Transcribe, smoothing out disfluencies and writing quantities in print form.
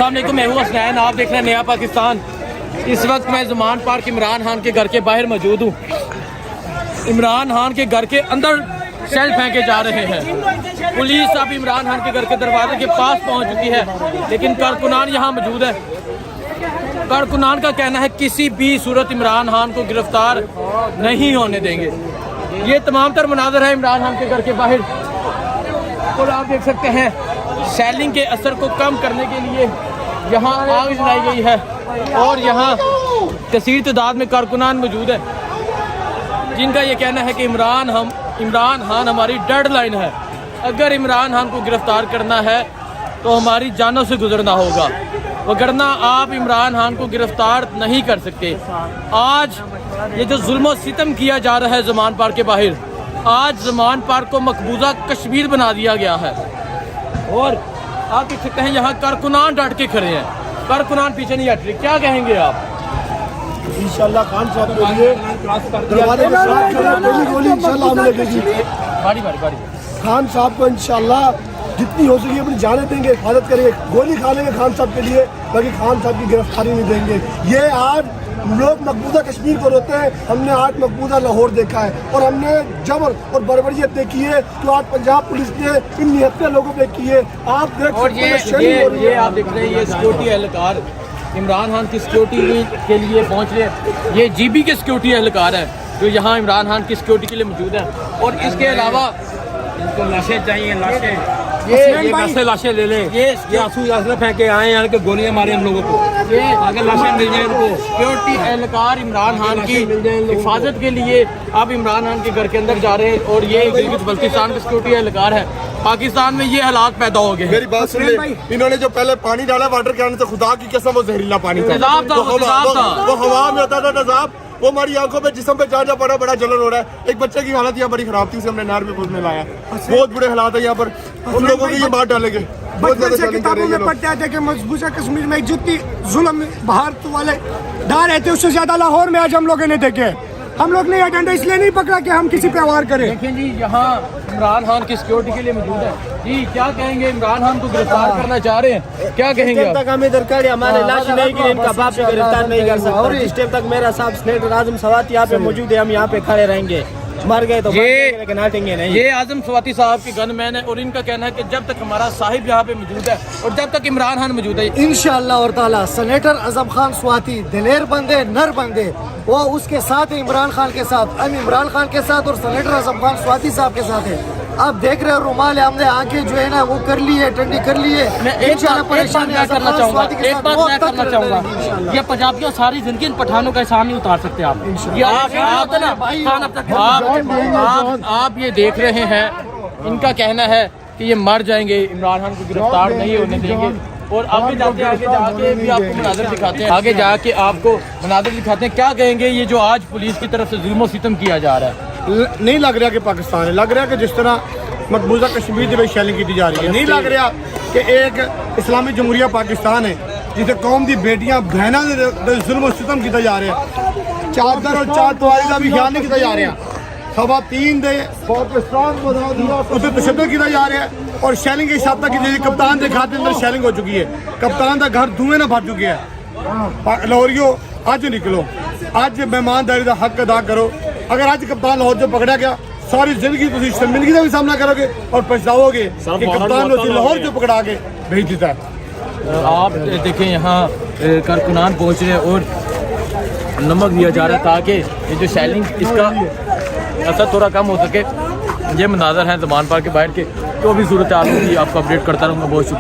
अस्सलाम वालेकुम, मैं हूँ हसनैन, आप देख रहे हैं नया पाकिस्तान। इस वक्त मैं ज़मान पार्क इमरान खान के घर के बाहर मौजूद हूँ। इमरान खान के घर के अंदर शेल फेंके जा रहे हैं। पुलिस अब इमरान खान के घर के दरवाजे के पास पहुँच चुकी है, लेकिन कारकुनान यहाँ मौजूद है। कारकुनान का कहना है किसी भी सूरत इमरान खान को गिरफ्तार नहीं होने देंगे। ये तमाम तर मनाज़र है इमरान खान के घर के बाहर, और आप देख सकते हैं शेलिंग के असर को कम करने के लिए यहाँ आग जलाई गई है, और यहाँ कसीर तादाद में कारकुनान मौजूद है, जिनका ये कहना है कि इमरान खान हमारी डेडलाइन है। अगर इमरान खान को गिरफ्तार करना है तो हमारी जानों से गुजरना होगा, वगरना आप इमरान खान को गिरफ्तार नहीं कर सकते। आज ये जो जुल्म सितम किया जा रहा है ज़मान पार्क के बाहर, आज ज़मान पार्क को मकबूजा कश्मीर बना दिया गया है, और आप देख सकते हैं यहाँ कारकुनान डट के खड़े हैं। कारकुनान पीछे नहीं हट रहे। क्या कहेंगे आप? इंशाल्लाह खान साहब के लिए दरवाजे के साथ पहली गोली इंशाल्लाह हमें लगेगी। बारी खान साहब को इंशाल्लाह जितनी हो सके अपनी जाने देंगे, हिफाजत करेंगे, गोली खा लेंगे खान साहब के लिए, बाकी खान साहब की गिरफ्तारी नहीं देंगे। ये आज लोग मकबूजा कश्मीर को रोते हैं, हमने आज मकबूजा लाहौर देखा है, और हमने जबर और बर्बरियत देखी है जो आज पंजाब पुलिस ने इन 79 लोगों पे की है। आप देख और ये आप देख रहे हैं, ये सिक्योरिटी एहलकार इमरान खान की सिक्योरिटी के लिए पहुंच रहे हैं। ये जीबी के सिक्योरिटी एहलकार है जो यहाँ इमरान खान की सिक्योरिटी के लिए मौजूद है। और इसके अलावा इनको लाशें चाहिए, लाशें ये लाशें ले लें। ये आंसू फेंके आए हैं कि गोलियां मारे हम लोगों को, ये आगे लाशें मिल जाए इनको। सिक्योरिटी एहलकार इमरान खान की हिफाजत के लिए अब इमरान खान के घर के अंदर जा रहे हैं, और ये गिलगित बल्तिस्तान का सिक्योरिटी एहलकार है। पाकिस्तान में ये हालात पैदा हो गए। मेरी बात सुन ले, इन्होंने जो पहले पानी डाला वाटर कैन से, खुदा की कसम वो जहरीला पानी था, वो हवा में होता था तेजाब, वो हमारी आंखों पे जिस्म पे जा पड़ा, बड़ा जलन हो रहा है। एक बच्चे की हालत यहाँ बड़ी खराब थी, उसे हमने नहर में कूद में लाया। बहुत बुरे हालात है यहाँ पर, उन लोगों को ये मार डालेंगे। बचपन से किताबों में पढ़ते थे कि मकबूजा कश्मीर में जितनी जुल्म भारत वाले डाल रहे थे, उससे ज्यादा लाहौर में आज हम लोगों ने देखे। हम लोग ने एजेंडा इसलिए नहीं पकड़ा कि हम किसी पे वार करें। देखें जी, यहाँ इमरान खान की सिक्योरिटी के लिए मौजूद है जी। क्या कहेंगे? इमरान खान को गिरफ्तार करना चाह रहे हैं, क्या कहेंगे? जब तक हमें दरकार है हमारे लाश नहीं की, इनका बाप से गिरफ्तार नहीं कर सकता। और इस टाइम तक मेरा साहब सेनेटर आजम सवाती यहाँ पे मौजूद है, हम यहाँ पे खड़े रहेंगे। मर गए तो लेकिन हटेंगे नहीं। ये आजम सवाती साहब के गनमैन है, और इनका कहना है कि जब तक हमारा साहिब यहाँ पे मौजूद है और जब तक इमरान खान मौजूद है, इंशाअल्लाह और ताला सेनेटर आजम खान स्वाति दिलेर बंदे, नर बंदे, वो उसके साथ है, इमरान खान के साथ। हम इमरान खान के साथ और सेनेटर आजम खान स्वाति साहब के साथ है। आप देख रहे हो रुमाल है, हमने आंखें जो है ना वो कर ली है, ठंडी कर ली है। मैं एक बात करना चाहूँगा, ये पंजाबियों सारी जिंदगी इन पठानों का एहसान नहीं उतार सकते आप। आप ये देख रहे हैं, इनका कहना है कि ये मर जाएंगे, इमरान खान को गिरफ्तार नहीं होने देंगे। और आगे जाके भी आपको मनाज़र दिखाते हैं, आगे जाके आपको मनाज़र दिखाते हैं। क्या कहेंगे ये जो आज पुलिस की तरफ से जुल्म सितम किया जा रहा है? नहीं लग रहा कि पाकिस्तान है, लग रहा कि जिस तरह मकबूजा कश्मीर की शेलिंग की जा रही है, नहीं लग रहा कि एक इस्लामी जमहूरिया पाकिस्तान है जिसे कौम की बेटियां बहना जुल्म सितम किया जा रहा है, चादर और चार तवारी का भी ख्याल नहीं किया जा रहा, खवातीन दे उसे तशद्दुद किया जा रहा है, और शेलिंग के हिसाब तक कप्तान के घर के अंदर शेलिंग हो चुकी है, कप्तान का घर धुएं ना भर चुके हैं। लाहौरियो अज निकलो, अज मेहमानदारी का हक अदा करो। अगर अज कप्तान लाहौर से पकड़ा गया, सारी जिंदगी तुम शर्मिंदगी का भी सामना करोगे और पछताओगे कि कप्तान लाहौर से पकड़ा के भेज देता है। आप देखें यहाँ कारकुनान पहुँच रहे हैं और नमक दिया जा रहा है ताकि ये जो शेलिंग इसका असर थोड़ा कम हो सके। ये मनाज़र हैं ज़मान पार्क के बाहर के, तो अभी सूरत हाल की आपको अपडेट करता रहूँगा। बहुत शुक्रिया।